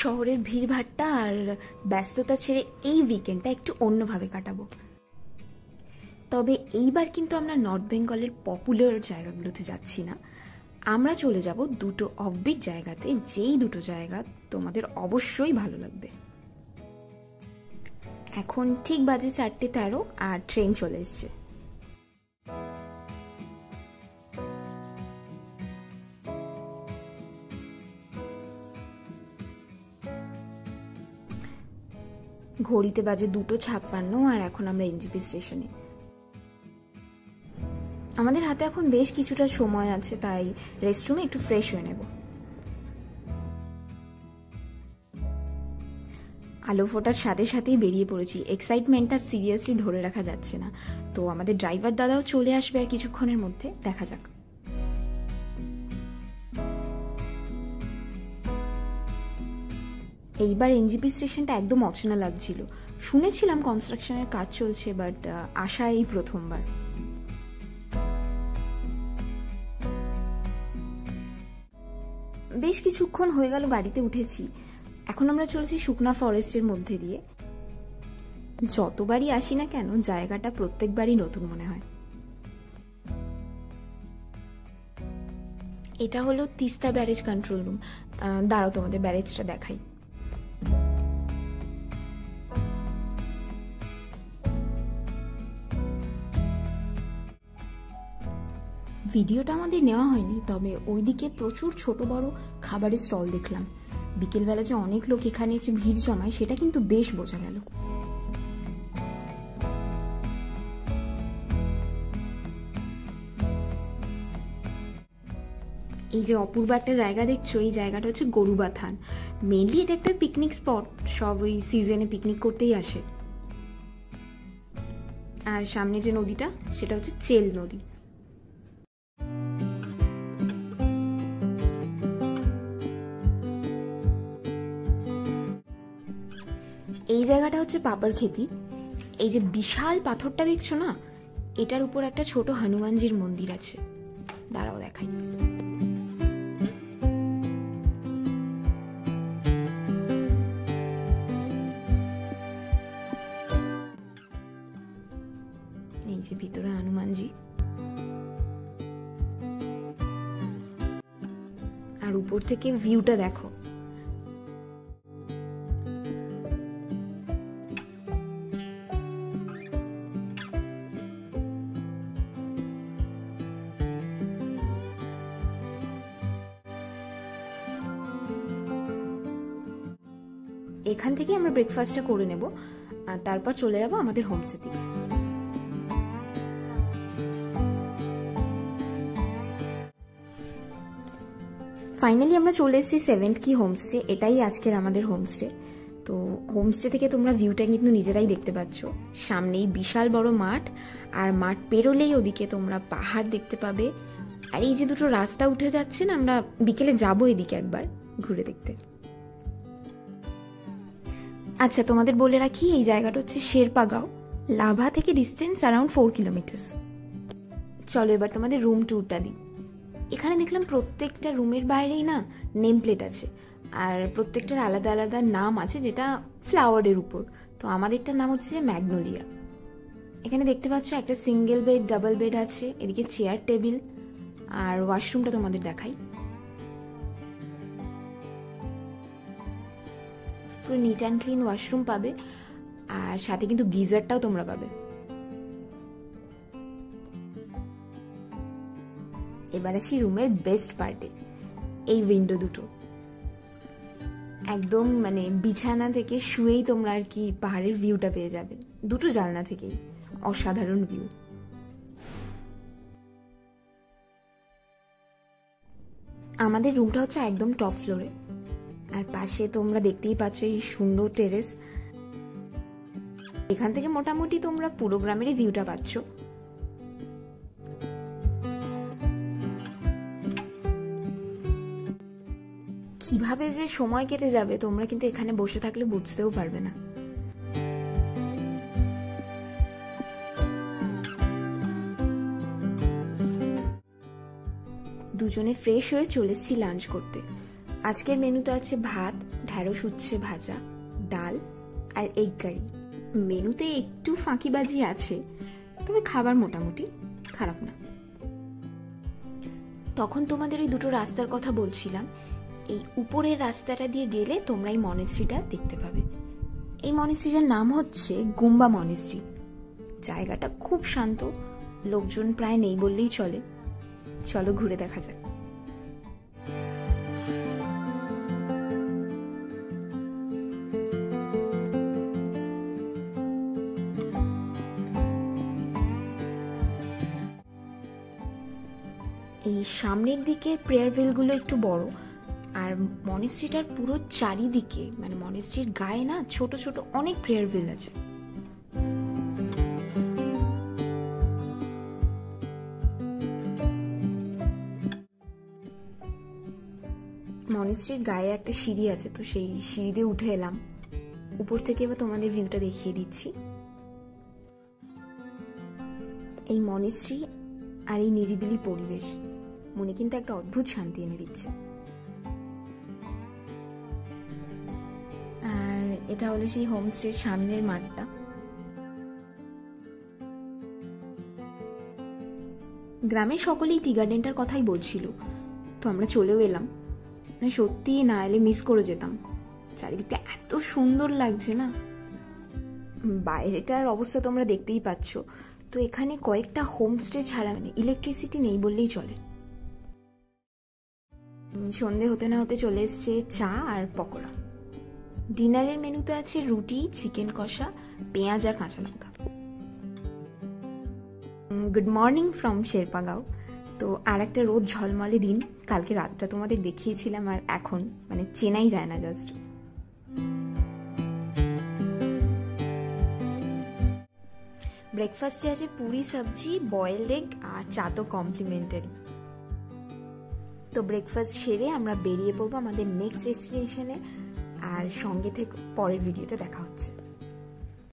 শহরের ভিড়ভাট্টা আর ব্যস্ততা ছেড়ে এই উইকেন্ডটা একটু অন্যভাবে কাটাবো। তবে এইবার কিন্তু আমরা নর্থ বেঙ্গলের পপুলার জায়গাগুলোতে যাচ্ছি না, আমরা চলে যাব দুটো অফবিট জায়গাতে, যেই দুটো জায়গা তোমাদের অবশ্যই ভালো লাগবে। এখন ঠিক বাজে 4:13 আর ট্রেন চলে এসছে। ঘড়িতে বাজে 2:56 আর এখন আমরা এনজিপি স্টেশনে। আমাদের হাতে এখন বেশ কিছুটা সময় আছে, তাই রেস্টরুমে একটু ফ্রেশ হয়ে নেব। আলো ফোটার সাথে সাথেই বেরিয়ে পড়েছি। এক্সাইটমেন্টটা সিরিয়াসলি ধরে রাখা যাচ্ছে না। তো আমাদের ড্রাইভার দাদাও চলে আসবে আর কিছুক্ষণের মধ্যে, দেখা যাক। এইবার এনজিপি স্টেশনটা একদম অচেনা লাগছিল। শুনেছিলাম কনস্ট্রাকশনের কাজ চলছে, বাট আসা এই প্রথমবার। বেশ কিছুক্ষণ হয়ে গেল গাড়িতে উঠেছি। এখন আমরা চলছি শুকনা ফরেস্টের মধ্যে দিয়ে। যতবারই আসি না কেন জায়গাটা প্রত্যেকবারই নতুন মনে হয়। এটা হলো তিস্তা ব্যারেজ কন্ট্রোল রুম। দাঁড়াও তোমাদের ব্যারেজটা দেখাই। ভিডিওটা আমাদের নেওয়া হয়নি, তবে ওইদিকে প্রচুর ছোট বড় খাবারের স্টল দেখলাম। বিকেলবেলা যে অনেক লোক এখানে এসে ভিড় জমায় সেটা কিন্তু বেশ বোঝা গেল। এই যে অপূর্ব একটা জায়গা দেখছো, এই জায়গাটা হচ্ছে গরুবা থান। মেইনলি এটা একটা পিকনিক স্পট, সব ওই সিজনে পিকনিক করতেই আসে। আর সামনে যে নদীটা সেটা হচ্ছে চেল নদী। এই জায়গাটা হচ্ছে পাপার খেতি। এই যে বিশাল পাথরটা দেখছো না, এটার উপর একটা ছোট হনুমানজির মন্দির আছে, দাঁড়াও দেখাই। এই যে ভিতরে হনুমানজি, আর উপর থেকে ভিউটা দেখো। এখান থেকে আমরা ব্রেকফাস্টটা করে নেব আর তারপর চলে যাব আমাদের হোমস্টে থেকে। ফাইনালি আমরা চলে এসেছি সেভেন্থ কি হোমস্টে। এটাই আজকের আমাদের হোমস্টে। তো হোমস্টে থেকে তোমরা ভিউটা কিন্তু নিজেরাই দেখতে পাচ্ছ। সামনেই বিশাল বড় মাঠ, আর মাঠ পেরোলেই ওদিকে তোমরা পাহাড় দেখতে পাবে। আর এই যে দুটো রাস্তা উঠে যাচ্ছে না, আমরা বিকেলে যাবো এদিকে একবার ঘুরে দেখতে। আচ্ছা, তোমাদের বলে রাখি এই জায়গাটা হচ্ছে শেরপাগাঁও। লাভা থেকে ডিস্টেন্স অ্যারাউন্ড 4 কিলোমিটার। চলো এবার তোমাদের রুম ট্যুরটা দিই। এখানে দেখলাম প্রত্যেকটা রুমের বাইরেই না নেম প্লেট আছে, আর প্রত্যেকটার আলাদা আলাদা নাম আছে, যেটা ফ্লাওয়ারের উপর। তো আমাদেরটার নাম হচ্ছে ম্যাগনোলিয়া। এখানে দেখতে পাচ্ছ একটা সিঙ্গেল বেড, ডাবল বেড আছে, এদিকে চেয়ার টেবিল। আর ওয়াশরুমটা তোমাদের দেখাই। পুরো নিট অ্যান্ড ক্লিন ওয়াশরুম পাবে, আর সাথে কিন্তু গিজারটাও তোমরা পাবে। এবার আসি রুমের বেস্ট পার্টে, এই উইন্ডো দুটো। একদম মানে বিছানা থেকে শুয়েই তোমরা আর কি পাহাড়ের ভিউটা পেয়ে যাবে, দুটো জানলা থেকেই। অসাধারণ ভিউ। আমাদের রুমটা হচ্ছে একদম টপ ফ্লোরে, আর পাশে তোমরা দেখতেই পাচ্ছ এই সুন্দর টেরেস। এখান থেকে মোটামুটি তোমরা পুরো গ্রামেরই ভিউটা পাচ্ছ। কিভাবে যে সময় কেটে যাবে তোমরা কিন্তু এখানে বসে থাকলে বুঝতেও পারবে না। দুজনে ফ্রেশ হয়ে চলে এসেছি লাঞ্চ করতে। আজকের মেনুতে আছে ভাত, ঢ্যাঁড়স উচ্ছে ভাজা, ডাল আর এগ কারি। মেনুতে একটু ফাঁকিবাজি আছে, তবে খাবার মোটামুটি খারাপ না। তখন তোমাদের ওই দুটো রাস্তার কথা বলছিলাম। এই উপরের রাস্তাটা দিয়ে গেলে তোমরা এই মনেস্ট্রিটা দেখতে পাবে। এই মনেস্ট্রিটার নাম হচ্ছে গুম্বা মনেস্ট্রি। জায়গাটা খুব শান্ত, লোকজন প্রায় নেই বললেই চলে। চলো ঘুরে দেখা যাক। এই সামনের দিকে প্রেয়ার ভেলগুলো একটু বড়, আর মনেস্ট্রিটার পুরো চারিদিকে মানে মনেস্ট্রির গায়ে না ছোট ছোট অনেক প্রেয়ার ভেল আছে। মনেস্ট্রির গায়ে একটা সিঁড়ি আছে, তো সেই সিঁড়ি দিয়ে উঠে এলাম। উপর থেকে এবার তোমাদের ভিউটা দেখিয়ে দিচ্ছি। এই মনেস্ট্রি আর এই নিরিবিলি পরিবেশ মনে কিন্তু একটা অদ্ভুত শান্তি এনে দিচ্ছে। আর এটা হলো সেই হোমস্টের সামনের মাঠটা। গ্রামের সকলেই টি গার্ডেনটার কথাই বলছিল, তো আমরা চলেও এলাম। না সত্যি না এলে মিস করে যেতাম। চারিদিকটা এত সুন্দর লাগছে না। বাইরেটার অবস্থা তোমরা দেখতেই পাচ্ছ। তো এখানে কয়েকটা হোমস্টে ছাড়া মানে ইলেকট্রিসিটি নেই বললেই চলে। সন্ধে হতে না হতে চলে এসছে চা আর পকোড়া। ডিনারের মেনুতে আছে রুটি, চিকেন কষা, পেঁয়াজ আর কাঁচা লঙ্কা। Good morning from Sherpagaon. তো আর একটা রোদ ঝলমলে দিন। কালকে রাতটা তোমাদের দেখিয়েছিলাম, আর এখন মানে চেনাই যায় না জাস্ট। ব্রেকফাস্টে আছে পুরি সবজি, বয়েলড এগ আর চা তো কমপ্লিমেন্টারি। তো ব্রেকফাস্ট সেরে আমরা বেরিয়ে পড়বো আমাদের নেক্সট ডেস্টিনেশনে। আর সঙ্গে থেকে পরের ভিডিওতে দেখা হচ্ছে।